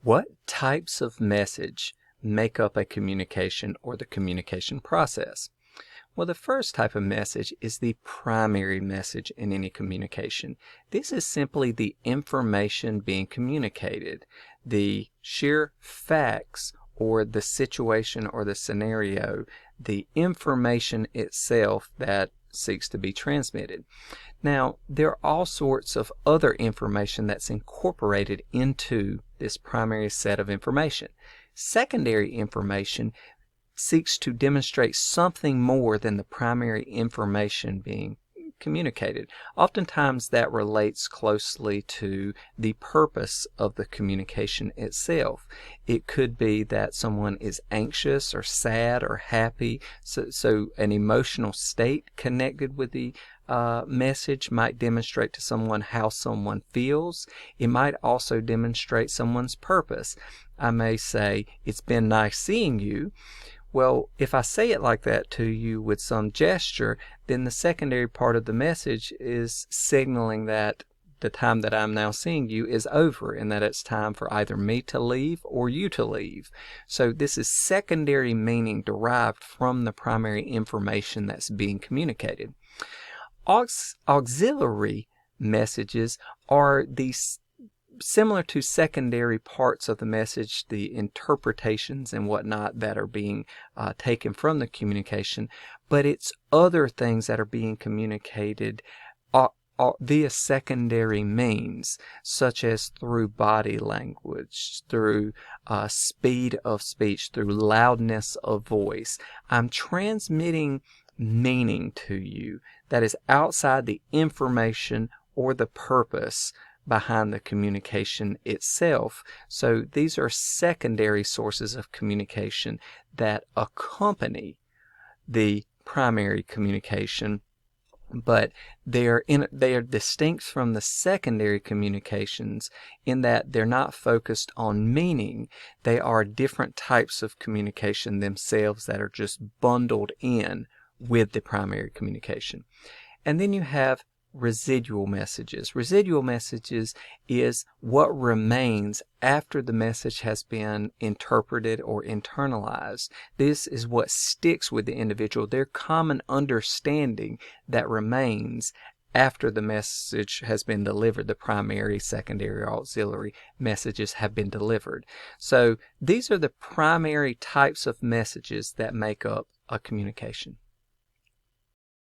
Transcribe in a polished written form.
What types of message make up a communication or the communication process? Well, the first type of message is the primary message in any communication. This is simply the information being communicated, the sheer facts or the situation or the scenario, the information itself that seeks to be transmitted. Now, there are all sorts of other information that's incorporated into this primary set of information. Secondary information seeks to demonstrate something more than the primary information being communicated. Oftentimes that relates closely to the purpose of the communication itself. It could be that someone is anxious or sad or happy, so an emotional state connected with the message might demonstrate to someone how someone feels. It might also demonstrate someone's purpose. I may say, "It's been nice seeing you." Well, if I say it like that to you with some gesture, then the secondary part of the message is signaling that the time that I'm now seeing you is over and that it's time for either me to leave or you to leave. So this is secondary meaning derived from the primary information that's being communicated. Auxiliary messages are these similar to secondary parts of the message, the interpretations and whatnot that are being taken from the communication, but it's other things that are being communicated via secondary means, such as through body language, through speed of speech, through loudness of voice. I'm transmitting meaning to you that is outside the information or the purpose behind the communication itself. So these are secondary sources of communication that accompany the primary communication, but they are distinct from the secondary communications in that they're not focused on meaning. They are different types of communication themselves that are just bundled in with the primary communication. And then you have residual messages. Residual messages is what remains after the message has been interpreted or internalized. This is what sticks with the individual, their common understanding that remains after the message has been delivered. The primary, secondary, or auxiliary messages have been delivered. So these are the primary types of messages that make up a communication.